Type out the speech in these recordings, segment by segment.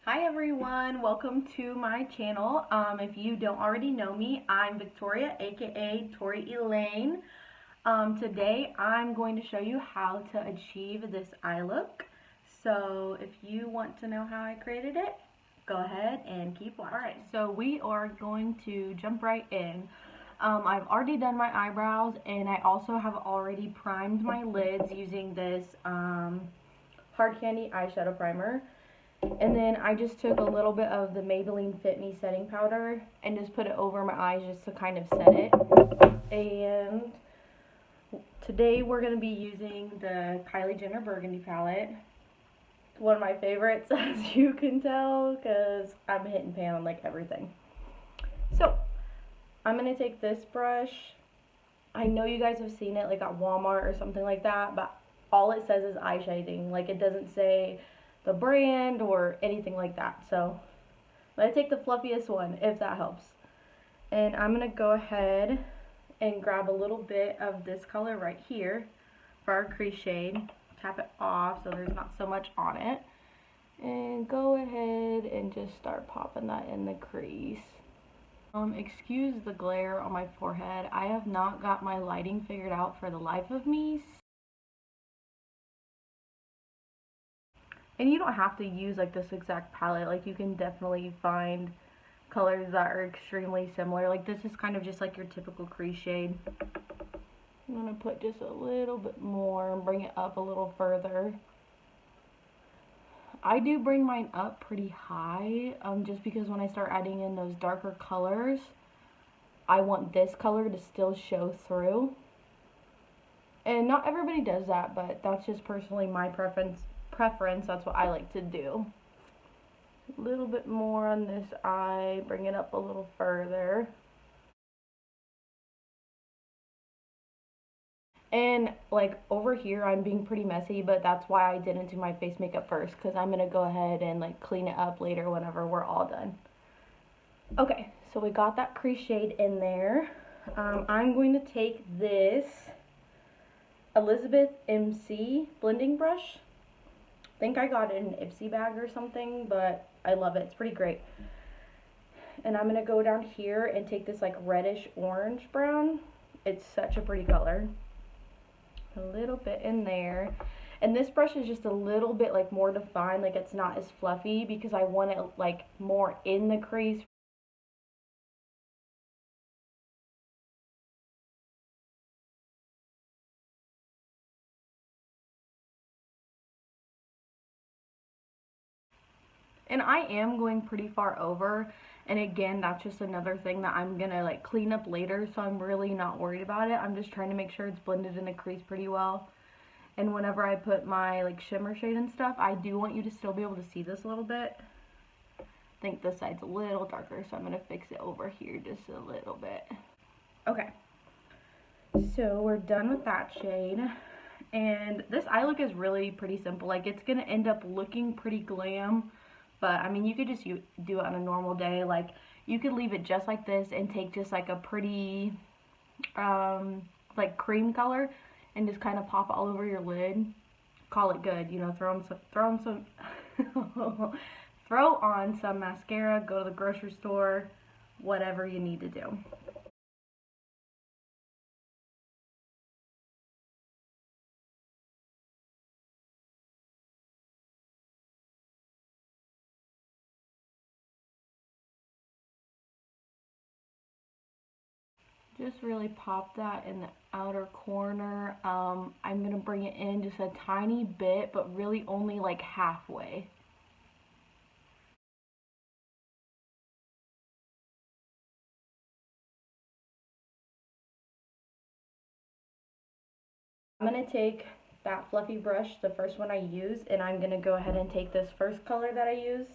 Hi everyone, welcome to my channel. If you don't already know me, I'm Victoria, aka Tori Elaine. Today I'm going to show you how to achieve this eye look. So if you want to know how I created it, go ahead and keep watching. Alright, so we are going to jump right in. I've already done my eyebrows and I also have already primed my lids using this Hard Candy eyeshadow primer. And then I just took a little bit of the Maybelline Fit Me setting powder and just put it over my eyes just to kind of set it. And today we're going to be using the Kylie Burgundy palette. It's one of my favorites, as you can tell, because I'm hit and pan on like everything. So I'm going to take this brush. I know you guys have seen it like at Walmart or something like that, but all it says is eye shading. Like it doesn't say the brand or anything like that. So I'm going to take the fluffiest one, if that helps. And I'm going to go ahead and grab a little bit of this color right here for our crease shade. Tap it off so there's not so much on it. And go ahead and just start popping that in the crease. Excuse the glare on my forehead. I have not got my lighting figured out for the life of me. And you don't have to use like this exact palette. Like you can definitely find colors that are extremely similar. Like this is kind of just like your typical crease shade. I'm going to put just a little bit more and bring it up a little further. I do bring mine up pretty high just because when I start adding in those darker colors, I want this color to still show through. And not everybody does that, but that's just personally my preference. That's what I like to do. A little bit more on this eye, bring it up a little further. And like over here I'm being pretty messy, but that's why I didn't do my face makeup first, because I'm gonna go ahead and like clean it up later whenever we're all done. Okay, so we got that crease shade in there. I'm going to take this Elizabeth MC blending brush. I think I got it in an Ipsy bag or something, but I love it. It's pretty great. And I'm going to go down here and take this like reddish orange brown. It's such a pretty color. A little bit in there. And this brush is just a little bit like more defined, like it's not as fluffy because I want it like more in the crease. And I am going pretty far over, and again, that's just another thing that I'm gonna like clean up later, so I'm really not worried about it. I'm just trying to make sure it's blended in the crease pretty well. And whenever I put my like shimmer shade and stuff, I do want you to still be able to see this a little bit. I think this side's a little darker, so I'm gonna fix it over here just a little bit. Okay, so we're done with that shade. And this eye look is really pretty simple. Like it's gonna end up looking pretty glam. But, I mean, you could just do it on a normal day. Like, you could leave it just like this and take just, like, a pretty, like, cream color and just kind of pop it all over your lid. Call it good. You know, throw on some mascara, go to the grocery store, whatever you need to do. Just really pop that in the outer corner. I'm going to bring it in just a tiny bit, but really only like halfway. I'm going to take that fluffy brush, the first one I used, and I'm going to go ahead and take this first color that I used,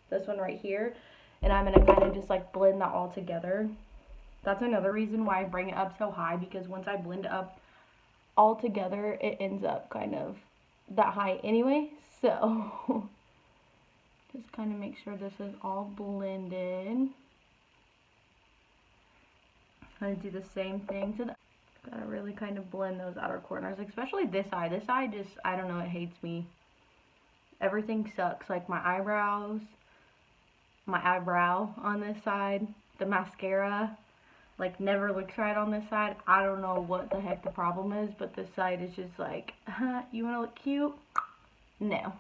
this one right here, and I'm going to kind of just like blend that all together. That's another reason why I bring it up so high, because once I blend it up all together, it ends up kind of that high anyway. So just kind of make sure this is all blended. I'm going to do the same thing to the, gotta really kind of blend those outer corners, especially this eye. This eye just, I don't know, it hates me. Everything sucks, like my eyebrows, my eyebrow on this side. The mascara, like, never looks right on this side. I don't know what the heck the problem is, but this side is just like, you want to look cute? No.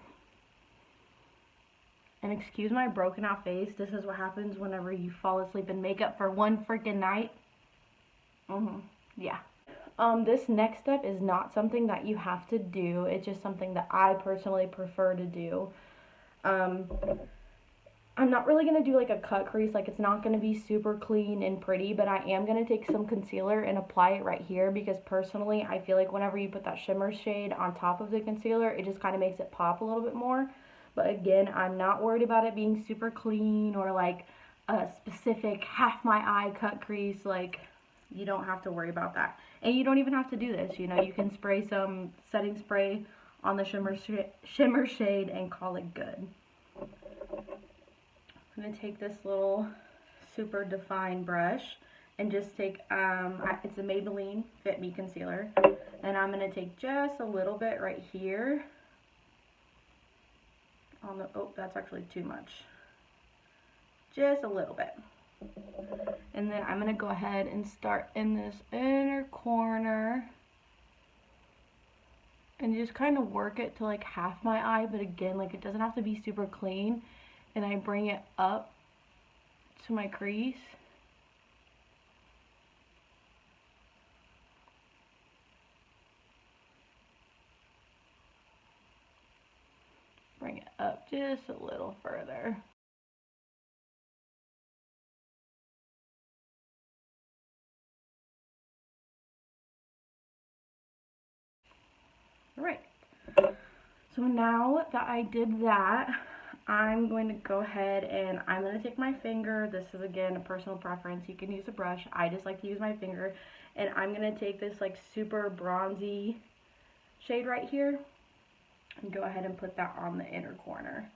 And excuse my broken out face. This is what happens whenever you fall asleep in makeup for one freaking night. Yeah. This next step is not something that you have to do. It's just something that I personally prefer to do. I'm not really going to do like a cut crease. Like, it's not going to be super clean and pretty, but I am going to take some concealer and apply it right here, because personally I feel like whenever you put that shimmer shade on top of the concealer, it just kind of makes it pop a little bit more. But again, I'm not worried about it being super clean or like a specific half my eye cut crease. Like, you don't have to worry about that. And you don't even have to do this, you know. You can spray some setting spray on the shimmer shade and call it good. I'm going to take this little super define brush and just take, it's a Maybelline Fit Me Concealer. And I'm going to take just a little bit right here. Oh, that's actually too much. Just a little bit. And then I'm going to go ahead and start in this inner corner. And just kind of work it to like half my eye, but again, like, it doesn't have to be super clean. And I bring it up to my crease. Bring it up just a little further. Alright. So now that I did that, I'm going to go ahead and I'm going to take my finger. This is, again, a personal preference. You can use a brush. I just like to use my finger. And I'm going to take this like super bronzy shade right here and go ahead and put that on the inner corner.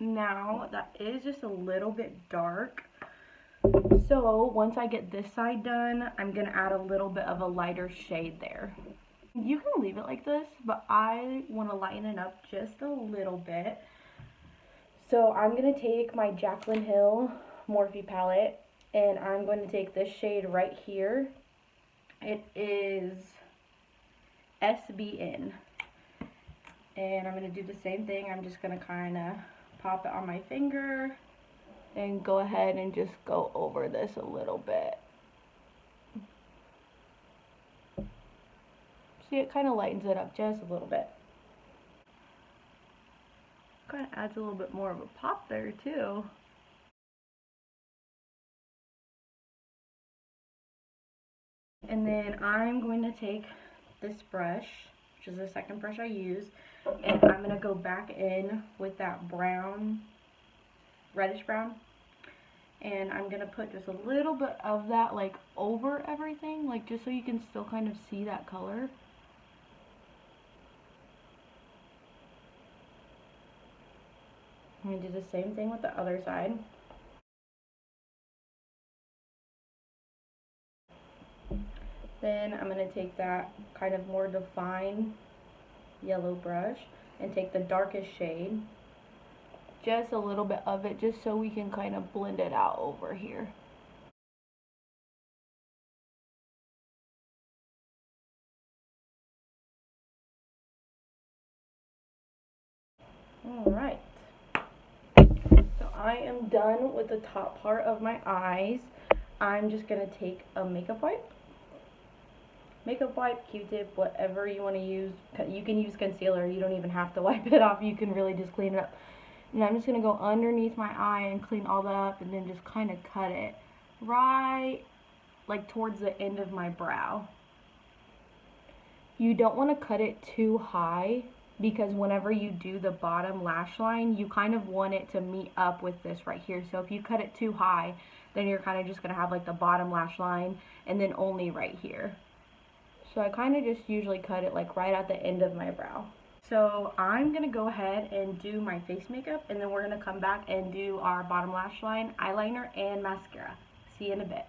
Now that is just a little bit dark. So once I get this side done, I'm going to add a little bit of a lighter shade there. You can leave it like this, but I want to lighten it up just a little bit. So I'm going to take my Jaclyn Hill Morphe palette, and I'm going to take this shade right here. It is SBN. And I'm going to do the same thing. I'm just going to kind of pop it on my finger and go ahead and just go over this a little bit. See, it kind of lightens it up just a little bit. Kind of adds a little bit more of a pop there too. And then I'm going to take this brush, which is the second brush I use, and I'm going to go back in with that brown, reddish brown, and I'm going to put just a little bit of that like over everything, like just so you can still kind of see that color. I'm going to do the same thing with the other side. Then I'm going to take that kind of more defined yellow brush and take the darkest shade, just a little bit of it, just so we can kind of blend it out over here. Alright, so I am done with the top part of my eyes. I'm just going to take a makeup wipe, Q-tip, whatever you want to use. You can use concealer, you don't even have to wipe it off, you can really just clean it up. And I'm just going to go underneath my eye and clean all that up, and then just kind of cut it right like towards the end of my brow. You don't want to cut it too high, because whenever you do the bottom lash line, you kind of want it to meet up with this right here. So if you cut it too high, then you're kind of just going to have like the bottom lash line and then only right here. So I kind of just usually cut it like right at the end of my brow. So I'm going to go ahead and do my face makeup, and then we're going to come back and do our bottom lash line, eyeliner, and mascara. See you in a bit.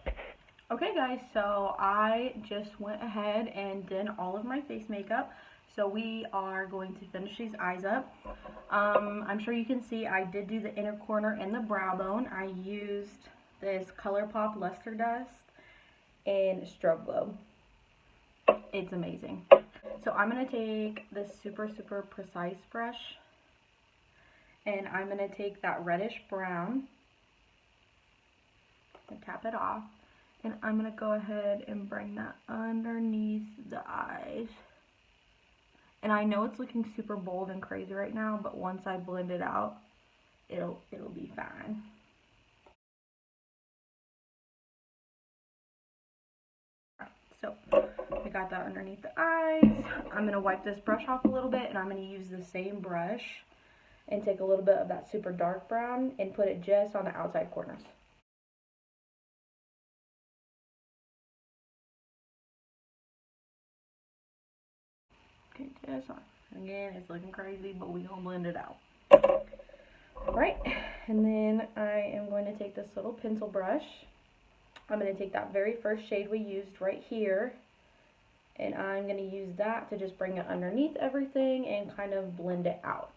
Okay guys, so I just went ahead and did all of my face makeup. So we are going to finish these eyes up. I'm sure you can see I did do the inner corner and the brow bone. I used this Colourpop Luster Dust and Strobe Glow. It's amazing. So I'm going to take this super precise brush and I'm going to take that reddish brown and tap it off. And I'm going to go ahead and bring that underneath the eyes. And I know it's looking super bold and crazy right now, but once I blend it out, it'll be fine. So I got that underneath the eyes. I'm going to wipe this brush off a little bit, and I'm going to use the same brush and take a little bit of that super dark brown and put it just on the outside corners. Okay, just on. Again, it's looking crazy, but we're going to blend it out. Alright, and then I am going to take this little pencil brush. I'm going to take that very first shade we used right here, and I'm going to use that to just bring it underneath everything and kind of blend it out.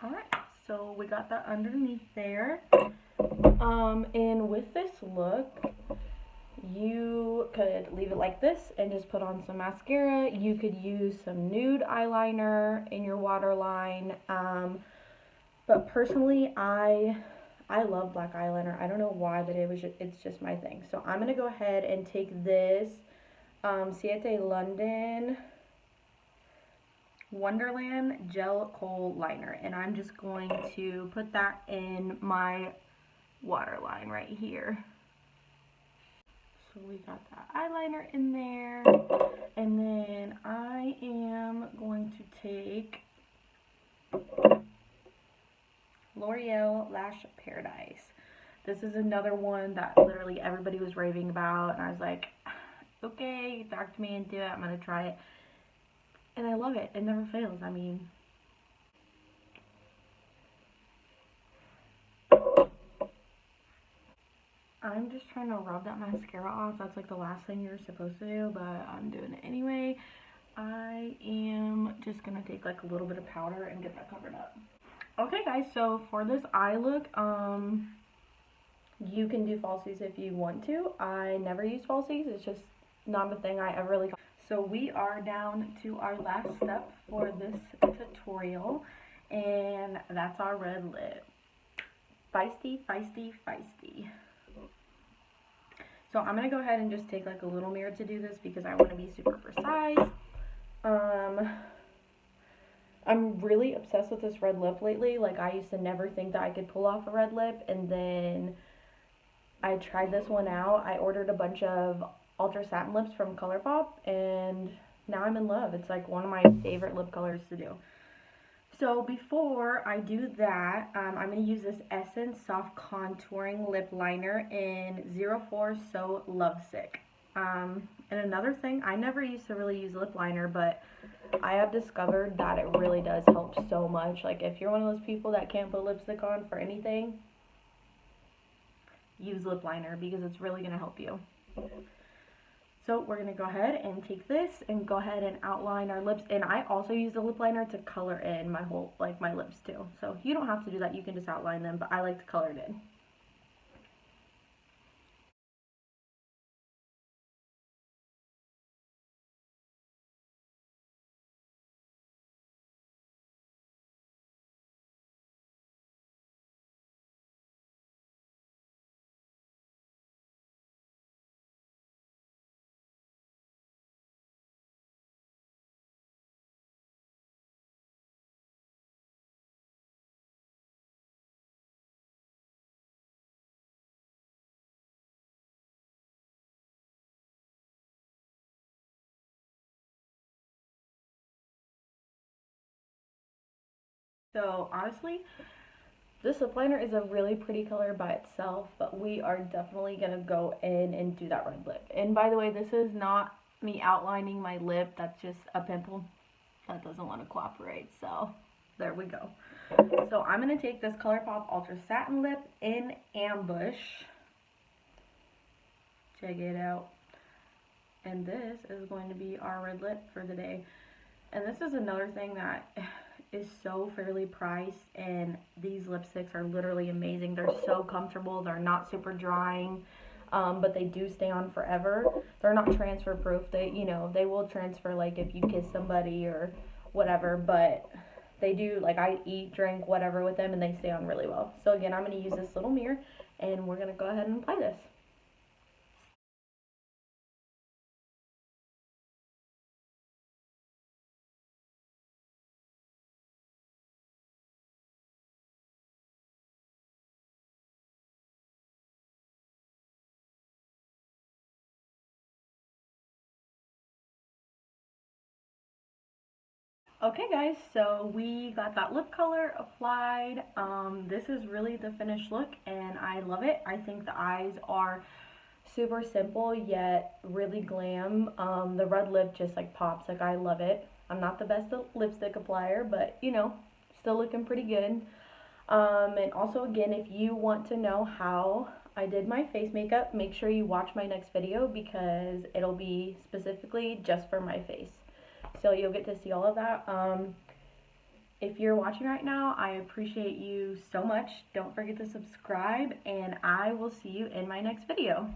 Alright, so we got that underneath there. And with this look, you could leave it like this and just put on some mascara. You could use some nude eyeliner in your waterline. But personally, I love black eyeliner. I don't know why, but it's just my thing. So I'm going to go ahead and take this Siete London Wonderland Gel Kohl Liner. And I'm just going to put that in my waterline right here. So we got that eyeliner in there. And then I am going to take L'Oreal Lash Paradise. This is another one that literally everybody was raving about, and I was like, okay, talk to me into it, I'm going to try it. And I love it. It never fails. I mean, I'm just trying to rub that mascara off. That's like the last thing you're supposed to do, but I'm doing it anyway. I am just going to take like a little bit of powder and get that covered up. Okay guys, so for this eye look, you can do falsies if you want to. I never use falsies. It's just not a thing I ever really. So we are down to our last step for this tutorial, and that's our red lip. Feisty, feisty, feisty. So I'm going to go ahead and just take like a little mirror to do this because I want to be super precise. I'm really obsessed with this red lip lately. Like, I used to never think that I could pull off a red lip, and then I tried this one out. I ordered a bunch of Ultra Satin Lips from Colourpop, and now I'm in love. It's like one of my favorite lip colors to do. So before I do that, I'm going to use this Essence Soft Contouring Lip Liner in 04 So Lovesick. And another thing, I never used to really use lip liner, but I have discovered that it really does help so much. Like, if you're one of those people that can't put lipstick on for anything, use lip liner because it's really going to help you. So we're going to go ahead and take this and go ahead and outline our lips. And I also use the lip liner to color in my whole, like, my lips too. So you don't have to do that. You can just outline them, but I like to color it in. So honestly, This lip liner is a really pretty color by itself, but we are definitely going to go in and do that red lip. And by the way, this is not me outlining my lip. That's just a pimple that doesn't want to cooperate. So there we go. So I'm going to take this Colourpop Ultra Satin Lip in Ambush. Check it out. And this is going to be our red lip for the day. And this is another thing that is so fairly priced, and these lipsticks are literally amazing. They're so comfortable. They're not super drying, but they do stay on forever. They're not transfer proof. They, you know, they will transfer like if you kiss somebody or whatever, but they do, like I eat, drink, whatever with them, and they stay on really well. So again, I'm going to use this little mirror, and we're going to go ahead and apply this. Okay guys, so we got that lip color applied. This is really the finished look and I love it. I think the eyes are super simple yet really glam. The red lip just like pops, like I love it. I'm not the best lipstick applier, but you know, still looking pretty good. And also again, if you want to know how I did my face makeup, make sure you watch my next video because it'll be specifically just for my face. So you'll get to see all of that. If you're watching right now, I appreciate you so much. Don't forget to subscribe, and I will see you in my next video.